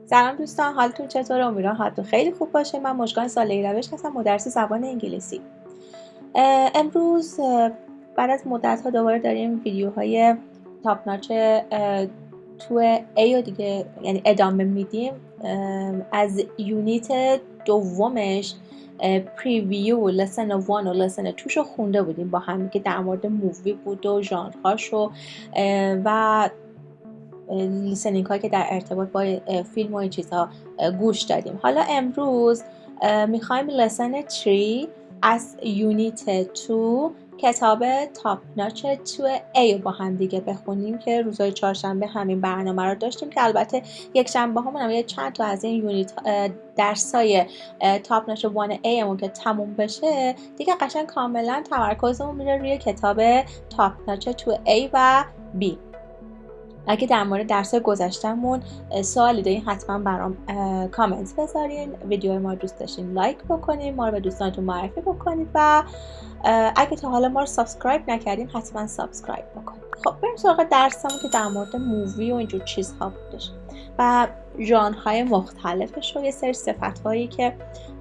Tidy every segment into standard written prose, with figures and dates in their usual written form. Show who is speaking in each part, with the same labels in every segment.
Speaker 1: سلام دوستان، حالتون چطوره؟ امیدوارم حالتون خیلی خوب باشه. من مژگان ساله‌ای روش هستم، مدرس زبان انگلیسی. امروز بعد از مدت‌ها دوباره داریم ویدیوهای تاپ ناچ تو ای دیگه یعنی ادامه میدیم. از یونیت دومش پریویو لسن 1 و لسن 2 رو خونده بودیم با هم که در مورد مووی بود و ژانرهاشو و لیسنینگ هایی که در ارتباط با فیلم و این چیزها گوش دادیم. حالا امروز میخوایم لسن 3 از یونیت 2 کتاب تاپ ناچ 2A رو با هم دیگه بخونیم که روزهای چهارشنبه همین برنامه رو داشتیم که البته یک شنبه همون هم یه چند تا از این یونیت درسای تاپ ناچ 1A همون که تموم بشه دیگه قشنگ کاملا تمرکزمون میره روی کتاب تاپ ناچ 2A و B. اگه در مورد درس گذشتهمون سوالی دارین حتما برام کامنت بذارین. ویدیو ما رو دوست داشتین لایک بکنین، ما رو به دوستانتون معرفی بکنید و اگه تا حالا ما رو سابسکرایب نکردین حتما سابسکرایب بکنید. خب بریم سراغ درسمون که در مورد مووی و اینجور چیزها بودش و ژانرهای مختلفش و یه سری صفت‌هایی که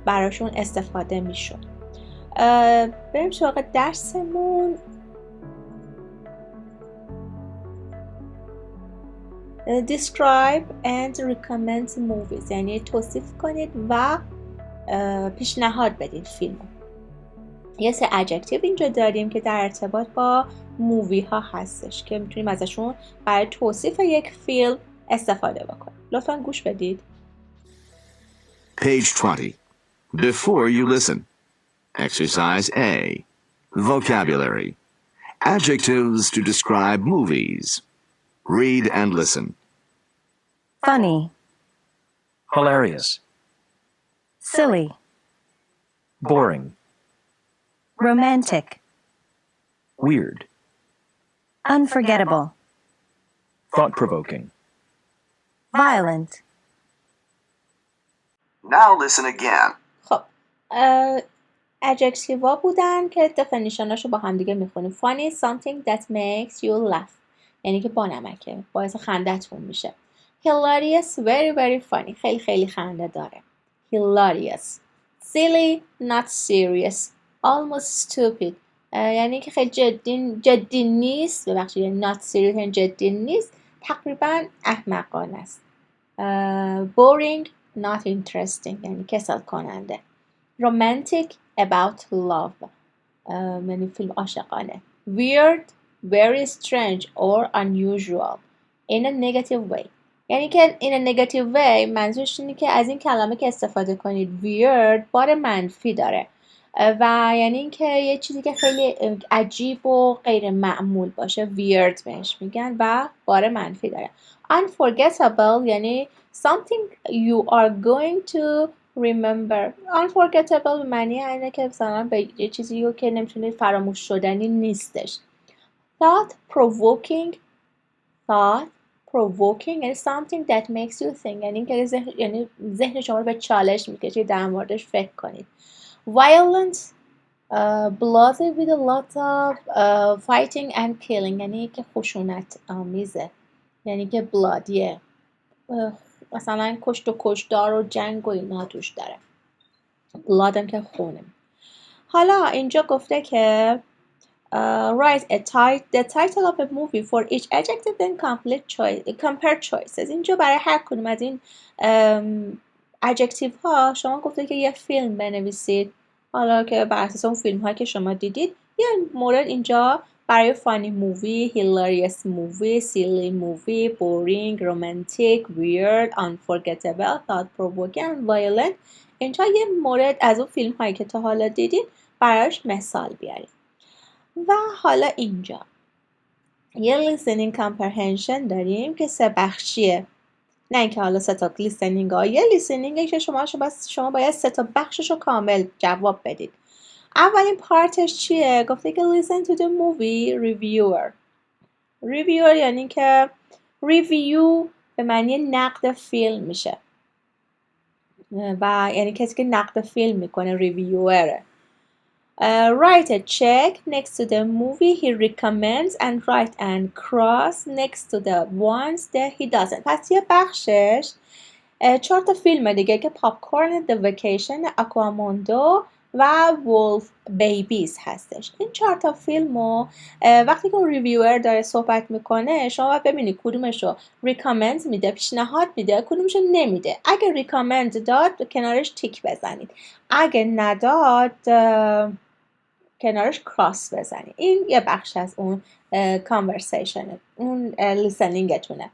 Speaker 1: براشون استفاده میشد. بریم سراغ درسمون. Describe and recommend movies، یعنی توصیف کنید و پیشنهاد بدید فیلم. یه سه ادجکتیو اینجا داریم که در ارتباط با مووی ها هستش که میتونیم ازشون برای توصیف یک فیلم استفاده بکنیم. لطفاً گوش بدید.
Speaker 2: Page 20. Before you listen. Exercise A. Vocabulary. Adjectives to describe movies. Read and listen.
Speaker 3: Funny,
Speaker 4: Hilarious.
Speaker 3: silly,
Speaker 4: Boring.
Speaker 3: romantic,
Speaker 4: Weird.
Speaker 3: unforgettable,
Speaker 4: Thought-provoking.
Speaker 3: violent.
Speaker 2: Now listen again.
Speaker 1: خب ادجکتیوا بودن که دفینیشناشو با هم دیگه میخونیم. Funny is something that makes you laugh، یعنی که با نمکه، باعث خندتون میشه. Hilarious, very very funny، خیلی خیلی خنده داره. Hilarious. Silly, not serious, almost stupid، یعنی که خیلی جدی نیست، ببخشید یعنی not serious یعنی جدی نیست، تقریبا احمقانه است. Boring, not interesting، یعنی کسل کننده. Romantic, about love، یعنی فیلم عاشقانه. Weird, very strange or unusual in a negative way، یعنی که in a negative way منظورش اینه که از این کلمه که استفاده کنید weird بار منفی داره و یعنی اینکه یه چیزی که خیلی عجیب و غیر معمول باشه weird بهش میگن و بار منفی داره. Unforgettable یعنی something you are going to remember. Unforgettable به معنی اینه که مثلا به یه چیزی رو که نمیتونید فراموش شدنی نیستش. Thought provoking یعنی something that makes you think، یعنی که ذهن شما رو به چالش میکشه در موردش فکر کنید. Violent, bloody with a lot of fighting and killing، یعنی که خشونت آمیزه، یعنی که بلادیه، مثلا کشت و کشتار و جنگ و اینا توش داره. blood هم که خونه. حالا اینجا گفته که write the title of a movie for each adjective and compare choices. اینجا برای هر کدوم از این adjective ها شما گفته که یه فیلم بنویسید. حالا که بر اساس اون فیلم هایی که شما دیدید یه مورد اینجا برای funny movie, hilarious movie, silly movie, boring, romantic, weird, unforgettable, thought-provoking and violent. اینجا یه مورد از اون فیلم هایی که تا حالا دیدید براش مثال بیارید. و حالا اینجا یه listening comprehension داریم که 3 بخشیه، نه اینکه حالا 3 تا listening ها، یه listening که شما باید 3 تا بخشش رو کامل جواب بدید. اولین پارتش چیه؟ گفته که listen to the movie reviewer یعنی که review به معنی نقد فیلم میشه و یعنی کسی که نقد فیلم میکنه ریویوره. Write a check next to the movie he recommends and write and cross next to the ones that he doesn't. پس یه بخشش 4 تا فیلم دیگه که پاپکورن، The Vacation، آکواموندو و ولف بیبیز هستش. این 4 تا فیلمو وقتی که اون ریویور داره صحبت میکنه شما باید ببینید کدومش رو ریکامند میده، پیشنهاد میده، کدومش رو نمیده. اگه ریکامند داد کنارش تیک بزنید، اگه نداد کنارش کراس بزنید. این یه بخش از اون کانورسیشن، اون لیسنینگتونه.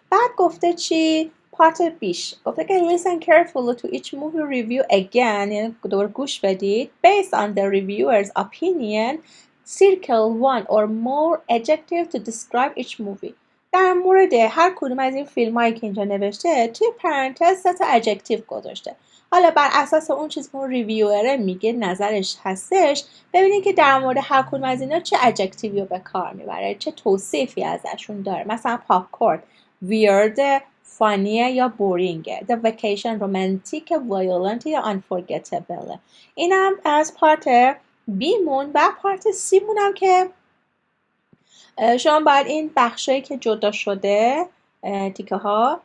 Speaker 1: بعد گفته چی؟ پارت بیش گفته که listen carefully to each movie review again، یعنی دوباره گوش بدید. based on the reviewer's opinion circle one or more adjectives to describe each movie. در مورد هر کدوم از این فیلم هایی که اینجا نوشته توی پرانتز 3 تا ادجکتیو گذاشته. حالا بر اساس اون چیزی که اون ریویور میگه نظرش هستش ببینید که در مورد هر کدوم از اینا چه ادجکتیوی رو به کار میبره، چه توصیفی ازشون داره. مثلا پاپکورن ویرد، فانیه یا بورینگه. The Vacation رومانتیک، وایولنت یا unforgettable. اینم از پارت بی مون. و پارت سی مونم که شما باید این بخشایی که جدا شده تیکه ها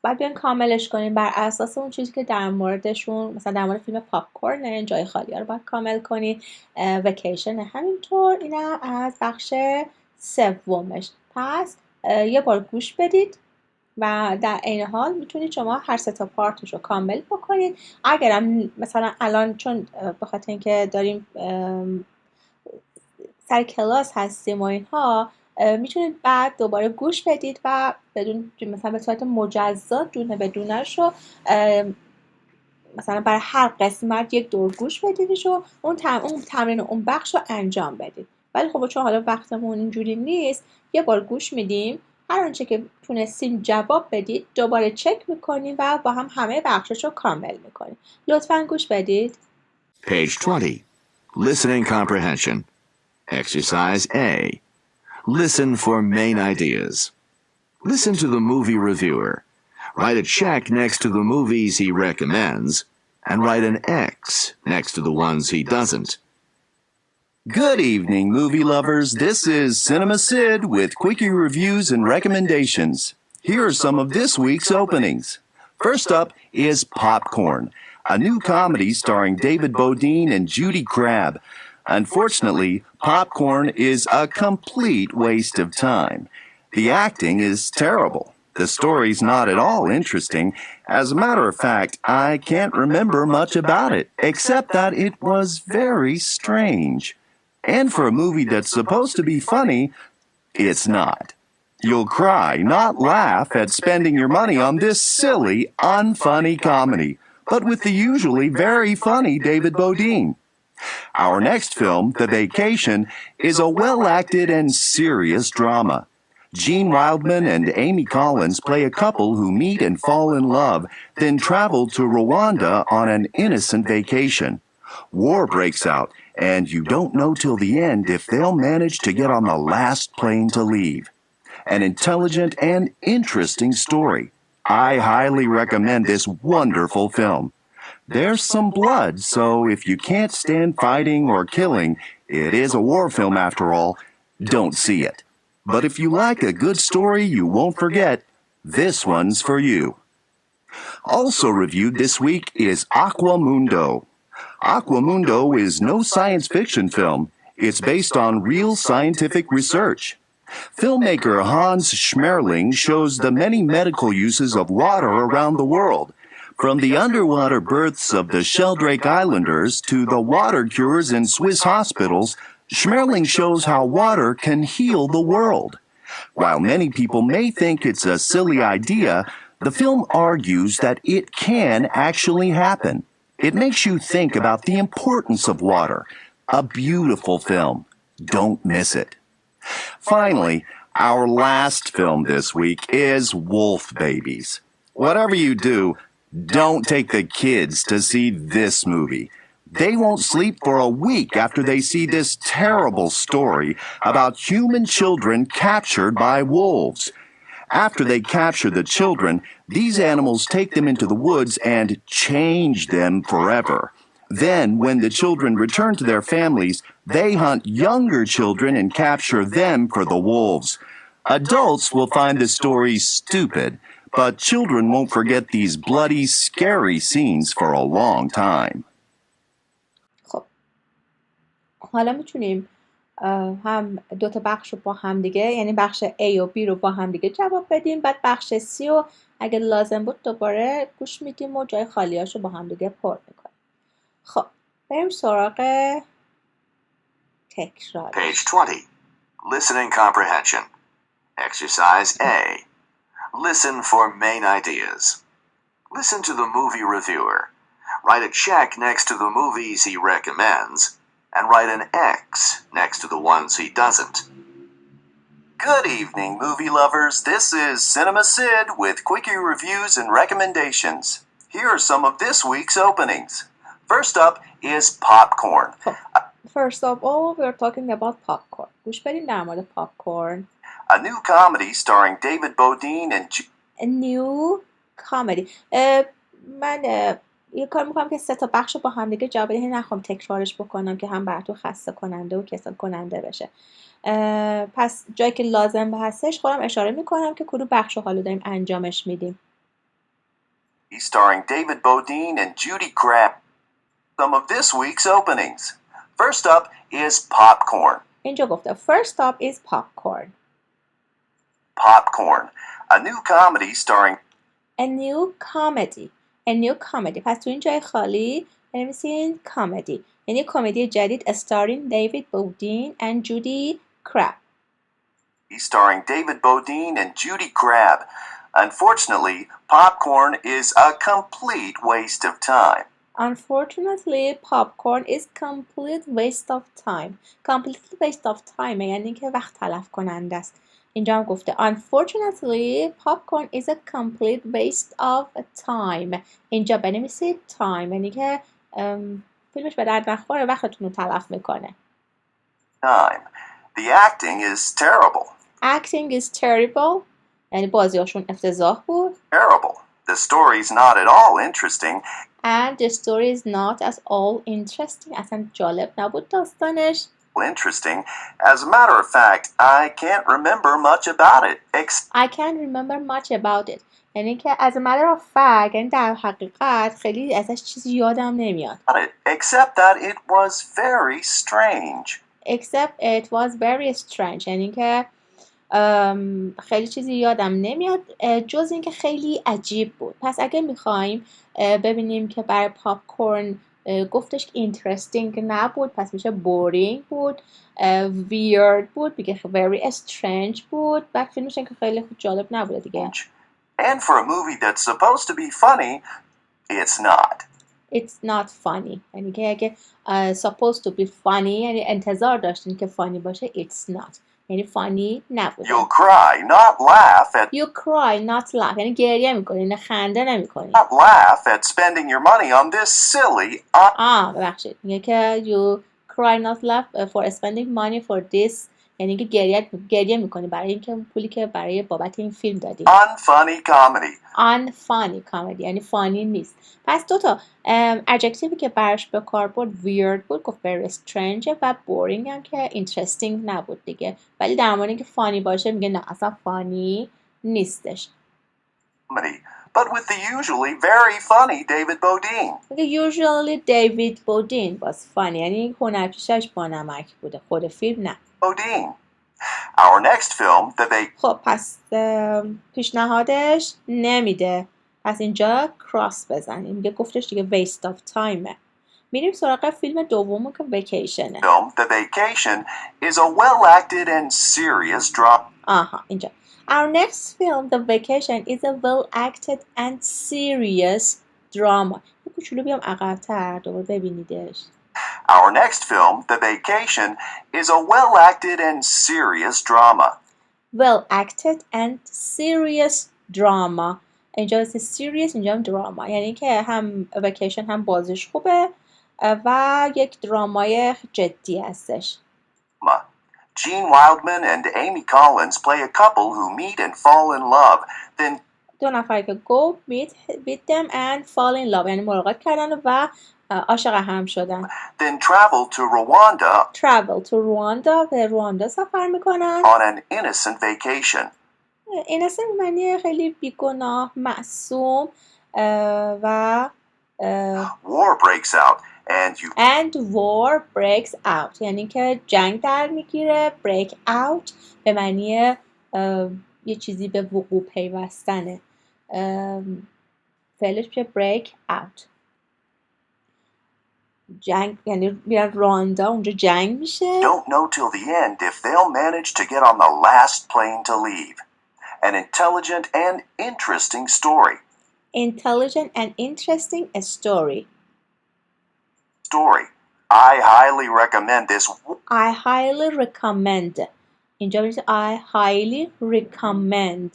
Speaker 1: باید بیان کاملش کنین بر اساس اون چیزی که در موردشون، مثلا در مورد فیلم پاپکورن جای خالی ها رو باید کامل کنین. وکیشن همینطور. اینم از بخش سومش. پس یه بار گوش بدید و در عین حال میتونید شما هر 3 تا پارتش رو کامل بکنید. اگرم مثلا الان چون به خاطر اینکه داریم سر کلاس هستیم و اینها میتونید بعد دوباره گوش بدید و بدون مثلا به صورت مجزا دونه به دونه‌ش رو مثلا برای هر قسمت یک دور گوش بدیدش و اون تمرین اون بخش رو انجام بدید. ولی خب چون حالا وقتمون اینجوری نیست یه بار گوش میدیم، هر آنچه که تونستین جواب بدید دوباره چک میکنیم و با هم همه بخشش رو کامل میکنیم. لطفاً گوش بدید.
Speaker 2: Page 20. Listening Comprehension. Exercise A. Listen for main ideas. Listen to the movie reviewer. Write a check next to the movies he recommends, and write an X next to the ones he doesn't.
Speaker 5: Good evening, movie lovers. This is Cinema Sid with quickie reviews and recommendations. Here are some of this week's openings. First up is Popcorn, a new comedy starring David Bodine and Judy Crabb. Unfortunately, Popcorn is a complete waste of time. The acting is terrible. The story's not at all interesting. As a matter of fact, I can't remember much about it, except that it was very strange. And for a movie that's supposed to be funny, it's not. You'll cry, not laugh, at spending your money on this silly, unfunny comedy, but with the usually very funny David Bodine. Our next film, The Vacation, is a well-acted and serious drama. Gene Wildman and Amy Collins play a couple who meet and fall in love, then travel to Rwanda on an innocent vacation. War breaks out, and you don't know till the end if they'll manage to get on the last plane to leave. An intelligent and interesting story. I highly recommend this wonderful film. There's some blood, so if you can't stand fighting or killing, it is a war film after all, don't see it. But if you like a good story you won't forget, this one's for you. Also reviewed this week is Aquamundo. Aquamundo is no science fiction film. It's based on real scientific research. Filmmaker Hans Schmerling shows the many medical uses of water around the world. From the underwater births of the Sheldrake Islanders to the water cures in Swiss hospitals, Schmerling shows how water can heal the world. While many people may think it's a silly idea, the film argues that it can actually happen. It makes you think about the importance of water. A beautiful film. Don't miss it. Finally, our last film this week is Wolf Babies. Whatever you do, don't take the kids to see this movie. They won't sleep for a week after they see this terrible story about human children captured by wolves. After they capture the children, these animals take them into the woods and change them forever. Then, when the children return to their families, they hunt younger children and capture them for the wolves. Adults will find the story stupid, but children won't forget these bloody, scary scenes for a long time.
Speaker 1: خب حالا میتونیم هم دو تا بخش رو با هم دیگه، یعنی بخش A و B رو با هم دیگه جواب بدیم، بعد بخش C رو اگه لازم بود دوباره گوش میدیم و جای خالیاشو با هم دیگه پر میکنیم. خب بریم سراغ تکرار.
Speaker 2: Page 20. Listening comprehension. Exercise A. Listen for main ideas. Listen to the movie reviewer. Write a check next to the movies he recommends, and write an X next to the ones he doesn't.
Speaker 5: Good evening, movie lovers. This is Cinema Sid with quickie reviews and recommendations. Here are some of this week's openings. First up is popcorn.
Speaker 1: First of all, we're talking about popcorn. گوش بدیم در مورد popcorn.
Speaker 5: A new comedy starring David Bodine and
Speaker 1: A new comedy. من یه کار میکنم که 3 تا بخش رو با هم دیگه جواب بدیم، نخوام تکرارش بکنم که هم براتون خسته کننده و کسل کننده بشه. پس جایی که لازم هستش خودم اشاره میکنم که کدوم بخش رو حالا داریم انجامش میدیم.
Speaker 5: starring David Bodine and Judy Crab. Some of this week's openings. First up is popcorn.
Speaker 1: اینجا گفته first up is popcorn.
Speaker 5: Popcorn, a new comedy starring
Speaker 1: A new comedy. A new comedy. پس تو این جای خالی بنویسین comedy. یعنی کمدی جدید starring David Bodine and Judy Crab.
Speaker 5: starring David Bodine and Judy Crab. Unfortunately, popcorn is a complete waste of time.
Speaker 1: Unfortunately, popcorn is complete waste of time. Complete waste of time یعنی که وقت تلف کننده است. اینجا هم گفته Unfortunately, popcorn is a complete waste of time. اینجا بنویسید time یعنی که فیلمش به درد نخوره، وقتتون رو تلف میکنه.
Speaker 5: Time. The acting is terrible.
Speaker 1: Acting is terrible یعنی بازیاشون افتضاح بود.
Speaker 5: Terrible. The story's not at all interesting.
Speaker 1: And the story is not at all interesting. اصلا جالب نبود داستانش.
Speaker 5: Interesting. As a matter of fact, I can't remember much about it.
Speaker 1: I can't remember much about it. یعنی که as a matter of fact یعنی در حقیقت خیلی ازش چیزی یادم نمیاد.
Speaker 5: Except that it was very strange.
Speaker 1: Except it was very strange یعنی که خیلی چیزی یادم نمیاد جز اینکه خیلی عجیب بود. پس اگه میخوایم ببینیم که برای پاپکورن گفتش که interesting نبود، پس میشه boring بود، weird بود، میگه very strange بود، بعد فیلمش که خیلی خوب جالب نبوده دیگه.
Speaker 5: And for a movie that's supposed to be funny, it's not.
Speaker 1: It's not funny یعنی که اگه supposed to be funny یعنی انتظار داشتین که funny باشه it's not یعنی funny نبوده.
Speaker 5: You'll cry, not laugh at.
Speaker 1: You cry, not laugh یعنی گریه میکنی نه خنده نمیکنی.
Speaker 5: Not laugh at spending your money on this silly.
Speaker 1: ببخشید میگه که you cry, not laugh for spending money for this یعنی که گریه میکنی برای اینکه پولی که برای بابت این فیلم دادی.
Speaker 5: Unfunny comedy.
Speaker 1: Unfunny comedy یعنی فانی نیست. پس 2 تا adjectiveی که برش به کار برد weird بود، گفت very strange و boring هم که interesting نبود دیگه. ولی در مورد اینکه فانی باشه میگه نه اصلا فانی نیستش.
Speaker 5: Comedy, but with the usually very funny David Bodine.
Speaker 1: میگه usually David Bodine was funny یعنی هنرپیشش با نمک بوده، خود فیلم نه.
Speaker 5: Bodine. Our next film,
Speaker 1: خب پس پیشنهادش نمیده، پس اینجا کراس بزنیم. میگه گفتش دیگه waste of time. میریم سراغ فیلم دومو که ویکیشنه.
Speaker 5: film, The Vacation, is a well-acted and serious drama.
Speaker 1: اینجا. Our next film, The Vacation, is a well-acted and serious drama. یه کوچولو بیام عقب‌تر دوباره ببینیدش.
Speaker 5: Our next film, The Vacation, is a well-acted and serious drama.
Speaker 1: Well-acted and serious drama. اینجا serious اینجا هم دراما یعنی که هم vacation هم بازیش خوبه و یک درامای جدی هستش.
Speaker 5: Gene Wildman and Amy Collins play a couple who meet and fall in love. Then
Speaker 1: 2 نفر که go meet with them and fall in love یعنی ملاقات کردن و عاشق هم شدن.
Speaker 5: Then travel to Rwanda.
Speaker 1: Travel to Rwanda به رواندا سفر میکنن.
Speaker 5: On an innocent vacation.
Speaker 1: innocent به معنی خیلی بیگناه، معصوم و
Speaker 5: War breaks out
Speaker 1: and war breaks out یعنی که جنگ در میگیره. break out به معنی یه چیزی به وقوع پیوستنه. فعلش میشه break out. جنگ یعنی میرن رواندا، اونجا جنگ میشه.
Speaker 5: Don't know till the end if they'll manage to get on the last plane to leave. An intelligent and interesting story.
Speaker 1: Intelligent and interesting story.
Speaker 5: I highly recommend this.
Speaker 1: I highly recommend. اینجا میشه I highly recommend.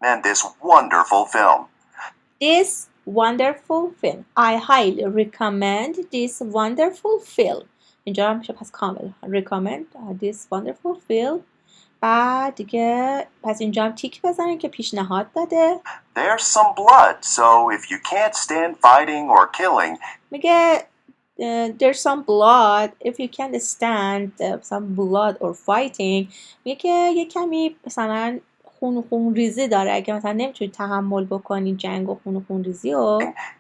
Speaker 5: And this wonderful film.
Speaker 1: This wonderful film. I highly recommend this wonderful film. اینجا میشه پس کامل. Recommend this wonderful film. بعد دیگه پس اینجا هم تیک بزنین که پیشنهاد داده.
Speaker 5: There's some blood, so if you can't stand fighting or killing.
Speaker 1: میگه there's some blood if you can't stand some blood or fighting. میگه که یه کمی مثلا خون ریزی داره، اگه مثلا نمیتونی تحمل بکنی جنگ و خون ریزی و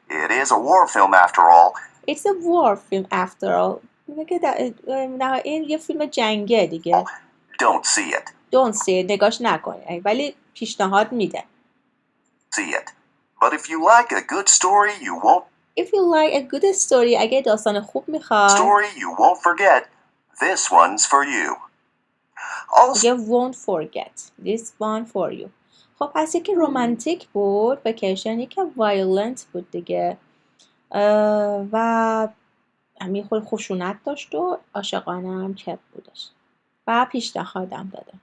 Speaker 5: It is a war film after all.
Speaker 1: It's a war film after all. میگه که این یه فیلم جنگه دیگه.
Speaker 5: Don't see it.
Speaker 1: Don't see it. نگاش نکنی. ولی پیشنهاد میده.
Speaker 5: See it. But if you like a good story, you won't.
Speaker 1: If you like a good story, اگه داستان خوب میخوای.
Speaker 5: Story you won't forget. This one's for you. Also.
Speaker 1: You won't forget. This one for you. خب پس یکی رومانتیک بود، وکیشن یکی وایلنت بود دیگه. و همین خود خشونت داشت و عاشقانه هم کپ بودش. و پیشنهادم داده.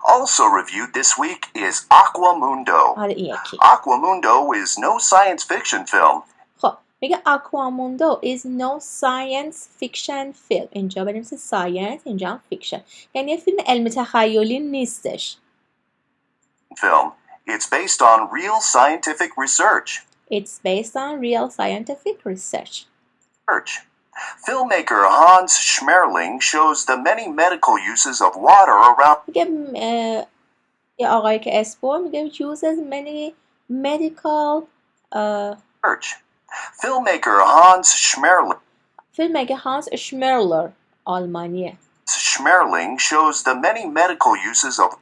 Speaker 5: Also reviewed this week is Aquamundo.
Speaker 1: حالا این یکی.
Speaker 5: Aquamundo is no science fiction film.
Speaker 1: خب میگه Aquamundo is no science fiction film. اینجا بنویسید science، اینجا هم fiction. یعنی یه فیلم علمی تخیلی نیستش.
Speaker 5: Film. It's based on real scientific research.
Speaker 1: It's based on real scientific research.
Speaker 5: Filmmaker Hans Schmerling shows the many medical uses of water around.
Speaker 1: میگه یه آقایی که اسپو میگه uses many medical
Speaker 5: Filmmaker Hans Schmerling.
Speaker 1: فیلمگر هانس اشمرلر آلمانیه.
Speaker 5: Schmerling shows the many medical uses of.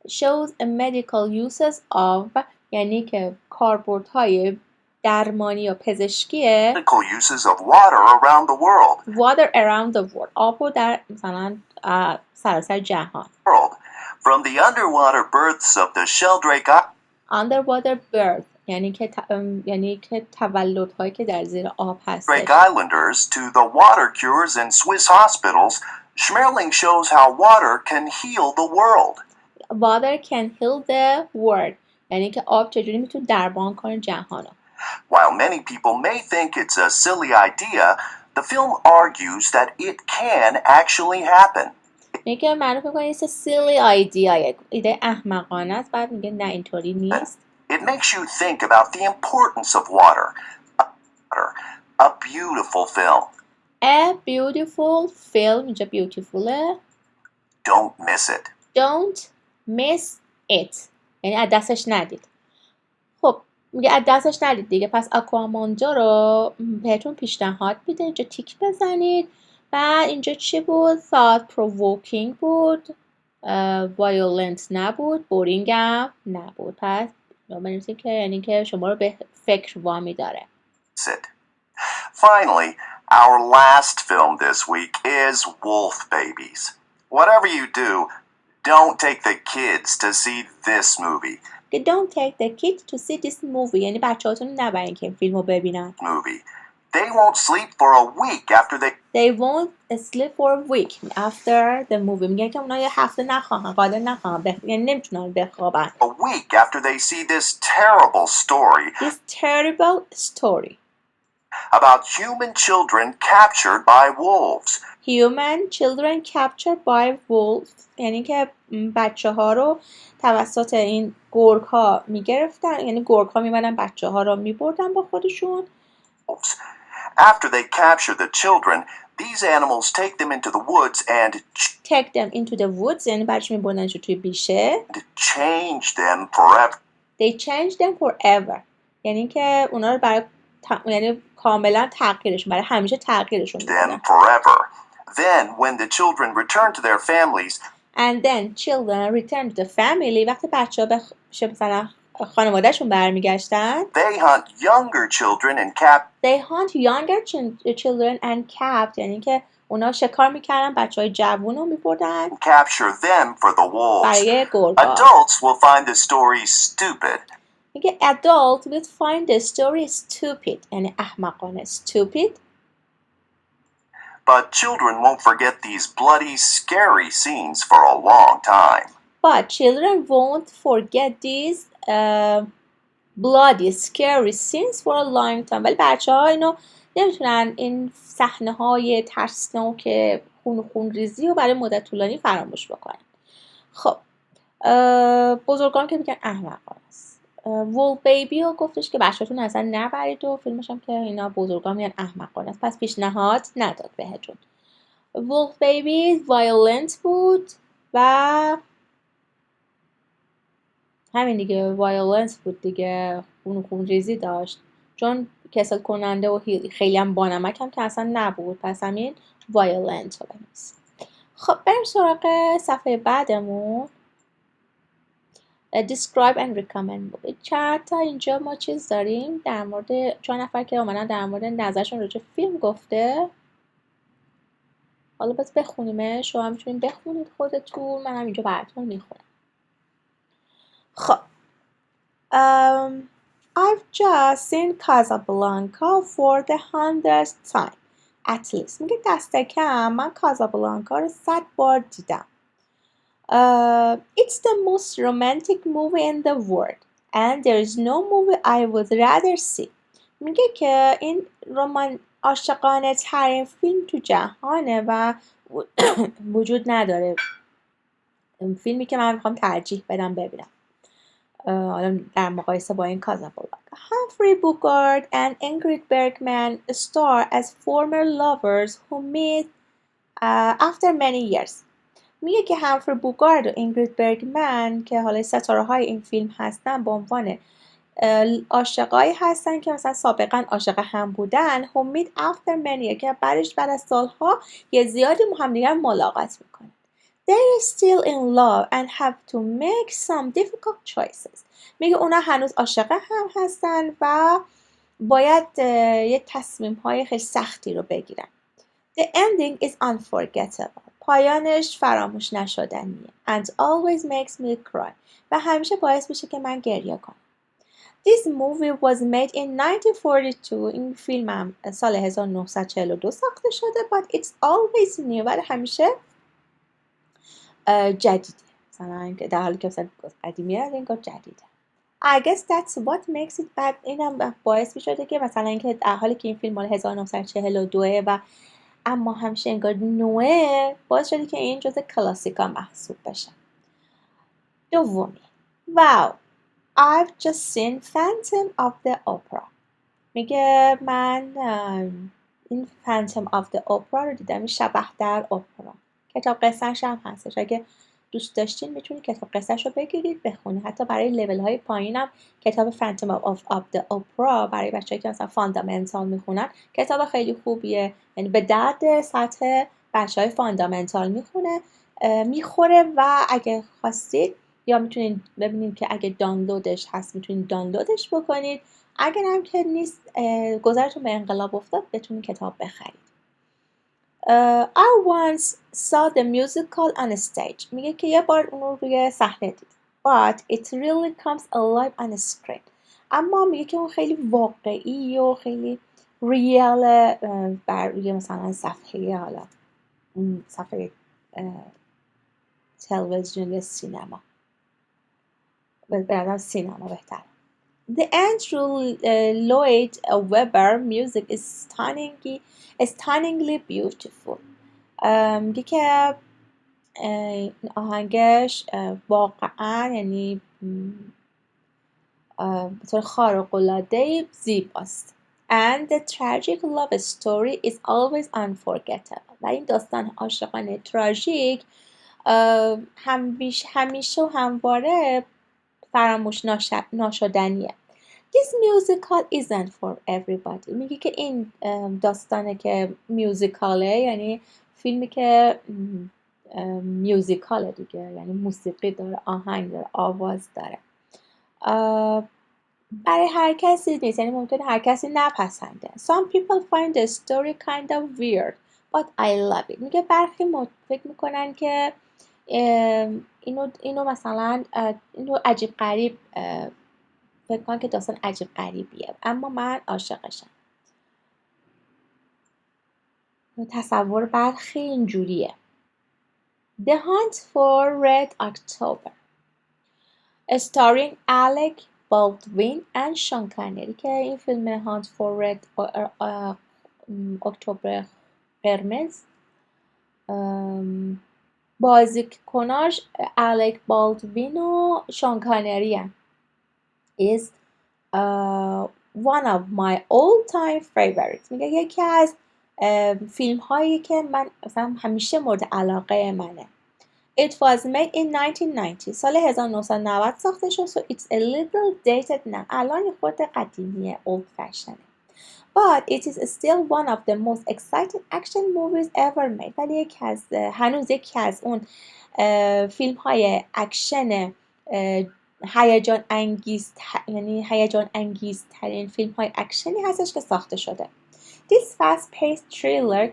Speaker 1: Shows a medical uses of یعنی که کاربردهای درمانی یا پزشکیه.
Speaker 5: Medical uses of water around the world.
Speaker 1: Water around the world. آب در مثلا سراسر جهان.
Speaker 5: From the underwater births of the Sheldrake.
Speaker 1: Underwater birth یعنی که تولدهایی که در زیر آب هست.
Speaker 5: Sheldrake Islanders to the water cures in Swiss hospitals. Schmerling shows how water can heal the world.
Speaker 1: Water can heal the world. یعنی که آب چجوری میتونه درمان کنه جهانو.
Speaker 5: While many people may think it's a silly idea, the film argues that it can actually happen.
Speaker 1: میگه معروف میکنه it's a silly idea، ایده احمقانه است. بعد میگه نه اینطوری نیست.
Speaker 5: It makes you think about the importance of water. A beautiful film.
Speaker 1: A beautiful film. اینجا beautifulه.
Speaker 5: Don't miss it.
Speaker 1: Don't miss it. یعنی از دستش ندید. خب میگه از دستش ندید دیگه. پس آکوامونجا رو بهتون پیشنهاد میده. اینجا تیک بزنید. و اینجا چی بود؟ thought provoking بود. violent نبود. boring هم نبود. پس بنویسید که یعنی که شما رو به فکر وامی داره.
Speaker 5: Finally, our last film this week is Wolf Babies. Whatever you do, don't take the kids to see this movie.
Speaker 1: Don't take the kids to see this movie. یعنی بچه‌هاتون نبرین که این فیلمو ببینن.
Speaker 5: They won't sleep for a week after
Speaker 1: they won't sleep for a week after the movie. میگن که اونا یه هفته نخواهن، قادر نخواهن یعنی نمیتونن بخوابن.
Speaker 5: A week after they see this terrible story.
Speaker 1: This terrible story.
Speaker 5: About human children captured by wolves.
Speaker 1: Human children captured by wolves. یعنی که بچه ها رو توسط این گرگ ها میگرفتن، یعنی گرگ ها میمدن بچه ها رو میبردن با خودشون.
Speaker 5: After they capture the children, These animals take them into the woods and
Speaker 1: take them into the woods یعنی برش میبرنش توی بیشه.
Speaker 5: change them forever.
Speaker 1: They change them forever یعنی که اونا رو برای یعنی کاملا تغییرشون برای همیشه تغییرشون میدن.
Speaker 5: Them forever. Then when the children return to their families
Speaker 1: and then children return to the family وقتی بچه‌ها به مثلا خانواده‌شون برمیگشتن
Speaker 5: they hunt younger children and
Speaker 1: they hunt younger children and capped یعنی که اونا شکار میکردن بچه‌های جوون رو میبردن
Speaker 5: capture them for the wolves.
Speaker 1: برای گرگا.
Speaker 5: Adults will find the story stupid.
Speaker 1: میگه adult will find the story stupid یعنی احمقانه stupid.
Speaker 5: But children won't forget these bloody, scary scenes for a long time.
Speaker 1: But children won't forget these bloody, scary scenes for a long time. ولی بچه‌ها اینو نمیتونن این صحنه‌های ترسناک خون ریزی رو برای مدت طولانی فراموش بکنن. خب بزرگان که میگن احمقانه است. وول بیبی رو گفتش که بچه‌تون اصلا نبرید و فیلمش هم که اینا بزرگان میگن احمقانه است. پس پیشنهاد نداد بهتون. وول بیبی وایولنت بود و همین دیگه وایولنس بود دیگه خون ریزی داشت چون کسل کننده و خیلی هم بانمک هم که اصلا نبود پس همین وایولنت رو بنویس. خب بریم سراغ صفحه بعدمون describe and recommend بود. چند تا اینجا ما چیز داریم در مورد 4 نفر که اومدن در مورد نظرشون راجع فیلم گفته. حالا بس بخونیمش شما میتونید بخونید خودتون منم اینجا براتون میخونم. خب I've just seen Casablanca for the 100th time at least. میگه دست کم من کازابلانکا رو 100 بار دیدم. It's the most romantic movie in the world and there is no movie I would rather see. میگه که این عاشقانه ترین فیلم تو جهانه و وجود نداره فیلمی که من میخوام ترجیح بدم ببینم. حالا در مقایسه با این کازابلانکا. Humphrey Bogart and Ingrid Bergman star as former lovers who meet after many years. میگه که همفری بوگارد و اینگرید برگمن که حالا ستاره های این فیلم هستن به عنوان عاشقایی هستن که مثلا سابقا عاشق هم بودن who meet after many که بعد از سالها یه زیادی همدیگر ملاقات میکنن. They're still in love and have to make some difficult choices. میگه اونا هنوز عاشق هم هستن و باید یه تصمیم های خیلی سختی رو بگیرن. The ending is unforgettable. پایانش فراموش نشدنیه. And always makes me cry. و همیشه باعث میشه که من گریه کنم. This movie was made in 1942. این فیلم هم سال 1942 ساخته شده. But it's always new. ولی همیشه جدیده. مثلا در حالی که مثلا قدیمی هست انگار جدیده. I guess that's what makes it bad. اینم باعث میشده که مثلا اینکه در حالی که این فیلم مال 1942 و اما همیشه انگار نوعه باعث شده که این جزء کلاسیکا محسوب بشه. دومی Wow, I've just seen Phantom of the Opera. میگه من این Phantom of the Opera رو دیدم. این شبح در اپرا. کتاب قصه‌اش هم هستش. اگه دوست داشتین میتونید کتاب قصه‌اش رو بگیرید بخونید. حتی برای لیول های پایینم کتاب Phantom of the Opera برای بچه‌ای که مثلا فاندامنتال میخونن کتاب خیلی خوبیه. یعنی به درد سطح بچه‌های فاندامنتال میخوره و اگه خواستید یا میتونید ببینید که اگه دانلودش هست میتونید دانلودش بکنید. اگر هم که نیست گذرتون به انقلاب افتاد بتونید کتاب بخرید. I once saw the musical on a stage. میگه که یه بار اون رو روی صحنه دید. But it really comes alive on a screen. اما میگه که اون خیلی واقعی و خیلی ریال بر روی مثلا صفحه حالا صفحه تلویزیون یا سینما. برادر سینما بهتر. The Andrew Lloyd Webber music is stunningly beautiful. میگه که آهنگش واقعا یعنی به طور خارق‌العاده‌ای زیباست. and the tragic love story is always unforgettable. و این داستان عاشقانه تراژیک همیشه و همواره فراموش ناشدنیه. This musical isn't for everybody. میگه که این داستانه که میوزیکاله، یعنی فیلمی که میوزیکاله دیگه، یعنی موسیقی داره، آهنگ داره، آواز داره، برای هر کسی نیست، یعنی ممکنه هر کسی نپسنده. Some people find the story kind of weird but I love it. میگه برخی فکر میکنن که اینو مثلا اینو عجیب غریب فکر کنن که داستان عجیب غریبیه، اما من عاشقشم. تصور برخی اینجوریه. The Hunt for Red October starring Alec Baldwin and Sean Connery که این فیلم Hunt for Red اکتبر قرمز بازیکناش الک بالدوین و شان کانری هستند. is one of my all time favorites. میگه یکی از فیلم هایی که من مثلا همیشه مورد علاقه منه. It was made in 1990. سال 1990 ساخته شد. So it's a little dated now. الان خود قدیمیه. Old fashioned. But it is still one of the most exciting action movies ever made. ولی هنوز یکی از اون فیلم های اکشن هیجان انگیز ترین فیلم های اکشنی هستش که ساخته شده. This fast-paced thriller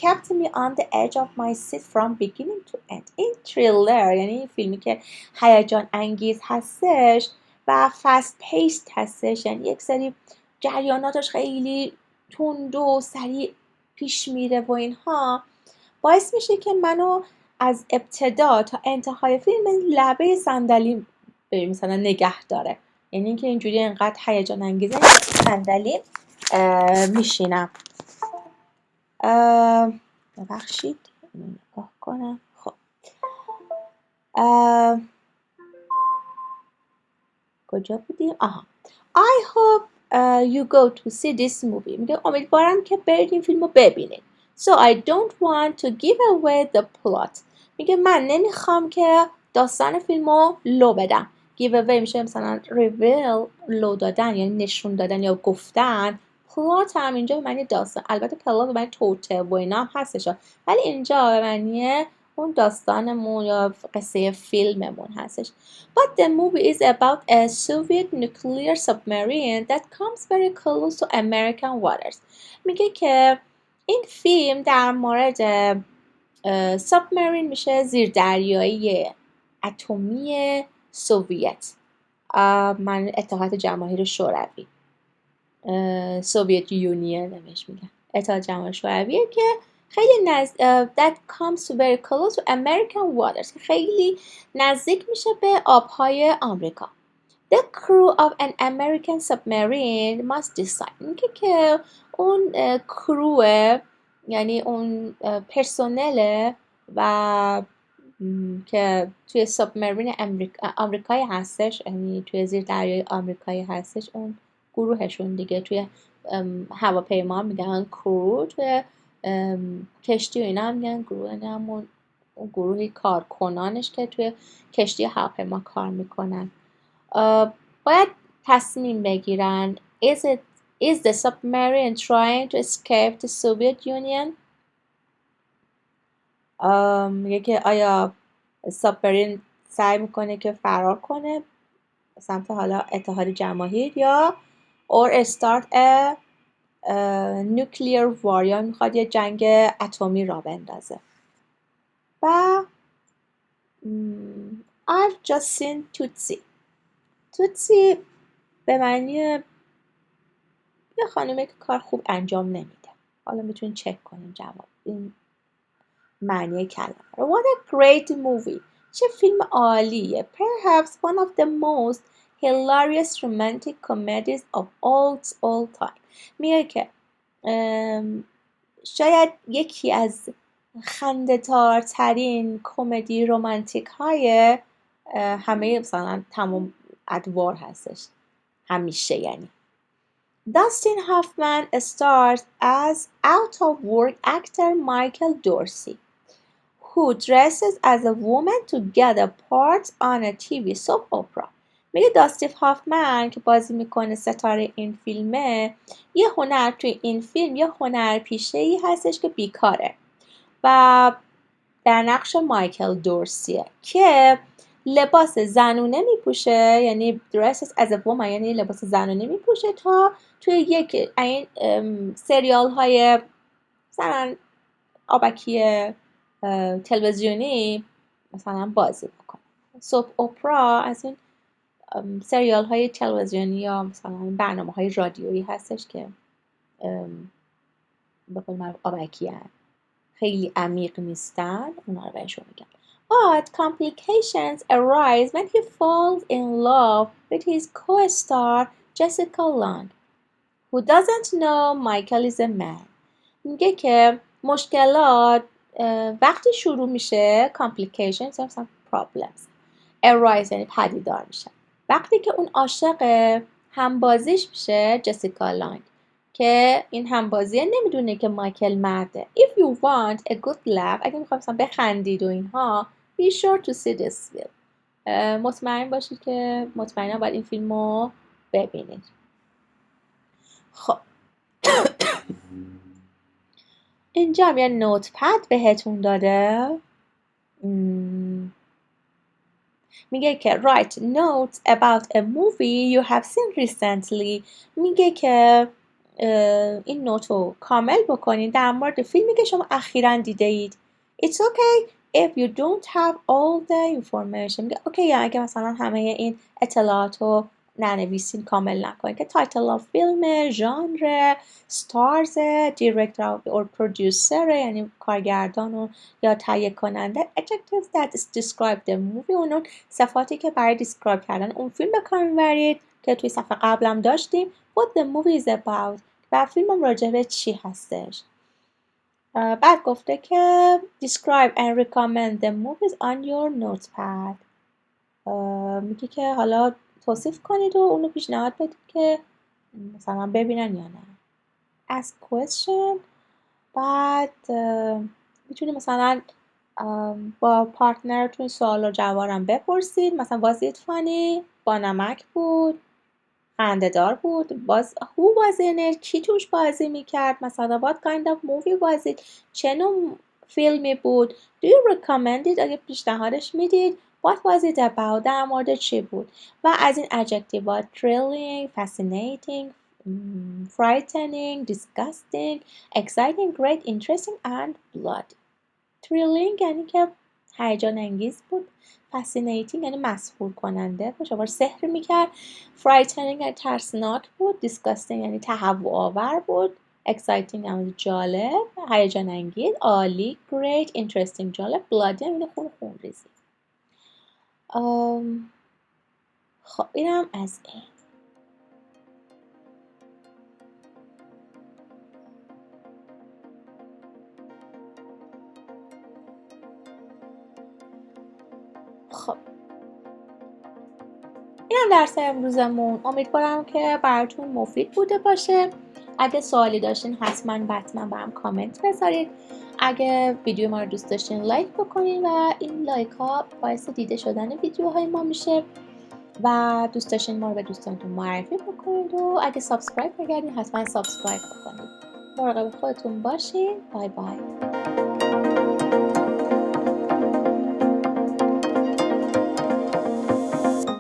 Speaker 1: kept me on the edge of my seat from beginning to end. این تریلر یعنی این فیلمی که هیجان انگیز هستش و fast-paced هستش، یعنی یک سری جریاناتش خیلی تند و سریع پیش میره و اینها، باعث میشه که منو از ابتدا تا انتهای فیلم لبه صندلی مثلا نگه داره. یعنی اینکه اینجوری انقدر هیجان انگیزه صندلی میشینم. ببخشید نگاه کنم. خب کجا بودیم؟ I hope you go to see this movie. میگه امیدوارم که برید این فیلمو ببینید. So I don't want to give away the plot. میگه من نمیخوام که داستان فیلمو لو بدم. Give away میشه مثلا reveal، لو دادن یعنی نشون دادن یا گفتن. پلات هم اینجا به معنی داستان، البته پلات به معنی توته و اینا هم هستش، ولی اینجا به معنی اون داستانمون یا قصه فیلممون هستش. But the movie is about a Soviet nuclear submarine that comes very close to American waters. میگه که این فیلم در مورد سابمرین میشه زیردریایی اتمی سوویت، من اتحاد جماهیر شوروی، سوویت یونین نمیش میگن، اتحاد جماهیر شورویه که خیلی that comes very close to American waters، خیلی نزدیک میشه به آبهای آمریکا. The crew of an American submarine must decide. میگه که اون کروه یعنی اون پرسنل و که توی سابمرین آمریکایی هستش، یعنی توی زیر دریای آمریکایی هستش، اون گروهشون دیگه، توی هواپیما میگن کرو، توی کشتی و اینا هم میگن گروه، یعنی همون گروهی کارکنانش که توی کشتی هواپیما کار میکنن. باید تصمیم بگیرن is the submarine trying to escape the Soviet Union؟ میگه که آیا سابمرین سعی میکنه که فرار کنه سمت حالا اتحاد جماهیر یا or start a nuclear war، یا میخواد یه جنگ اتمی را بندازه. و I've just seen توتسی به معنی یه خانومه که کار خوب انجام نمیده. حالا میتونین چک کنین جواب این معنی کلمه. What a great movie. چه فیلم عالیه. Perhaps one of the most hilarious romantic comedies of all time. میگه که شاید یکی از خنده‌دارترین کمدی رمانتیک های همه مثلا تمام ادوار هستش، همیشه یعنی. Dustin Hoffman stars as out-of-work actor Michael Dorsey, who dresses as a woman to get a part on a TV soap opera. میگه داستین هافمن که بازی میکنه ستاره این فیلمه، یه هنر توی این فیلم یه هنرپیشه‌ای هستش که بیکاره و در نقش مایکل دورسیه که لباس زنونه میپوشه، یعنی dresses as a woman، یعنی لباس زنونه میپوشه تا توی یک این سریال های مثلا آبکی تلویزیونی مثلا بازی بکنه. سوپ اپرا از این سریال های تلویزیونی یا مثلا برنامه های رادیویی هستش که به قول معروف آبکی هست، خیلی عمیق نیستن، اونا رو بهشون میگم. But complications arise when he falls in love with his co-star Jessica Lange, who doesn't know Michael is a man. میگه که مشکلات وقتی شروع میشه complications مثلا problems arise یعنی پدیدار میشه وقتی که اون عاشق همبازیش میشه جسیکا لانگ که این همبازیه نمیدونه که مایکل مرده. If you want a good laugh، اگه میخوای مثلا بخندید و اینها be sure to see this film. مطمئن باشید که مطمئنا باید این فیلم رو ببینید. خب اینجا هم یه نوت پد بهتون داده. میگه که write notes about a movie you have seen recently. میگه که این نوت رو کامل بکنید در مورد فیلمی که شما اخیراً دیده اید. It's okay if you don't have all the information. میگه اوکی یعنی اگه مثلا همه این اطلاعات رو ننویسین، کامل نکنین، که تایتل آف فیلم، ژانر، ستارز، دیرکتور اور پرودیوسر یعنی کارگردان و یا تهیه کننده، adjectives that describe the movie، اون صفاتی که برای دیسکرایب کردن اون فیلم به کار میبرید که توی صفحه قبلم داشتیم. what the movie is about و فیلمم راجع به چی هستش. بعد گفته که describe and recommend the movies on your notepad. میگه که حالا توصیف کنید و اونو پیشنهاد بدید که مثلا ببینن یا نه. ask question. بعد میتونید مثلا با پارتنرتون سوال و جوابم بپرسید. مثلا was it funny؟ با نمک بود؟ خنده‌دار بود؟ who was in it؟ کی توش بازی میکرد؟ مثلا what kind of movie was it؟ چه نوع فیلمی بود؟ do you recommend it؟ اگه پیشنهادش میدید. what was it about؟ در مورد چی بود؟ و از این adjectiveات thrilling، fascinating، frightening، disgusting، exciting، great، interesting and bloody. thrilling یعنی که هیجان انگیز بود. fascinating یعنی مسحور کننده بود، شما رو سحر میکرد. frightening یعنی ترسناک بود. disgusting یعنی تهوع آور بود. exciting یعنی جالب، هیجان انگیز، عالی. great، interesting، جالب. bloody یعنی خون ریزی. خب اینم از این. خب اینم درس امروزمون. امیدوارم که براتون مفید بوده باشه. اگه سوالی داشتین حتما برام کامنت بذارید. اگه ویدیو ما رو دوست داشتین لایک بکنین و این لایک ها باعث دیده شدن ویدیوهای ما میشه و دوست داشتین ما رو به دوستانتون معرفی بکنید و اگه سابسکرایب نکردین حتما سابسکرایب بکنید. مراقب خودتون باشین. بای بای.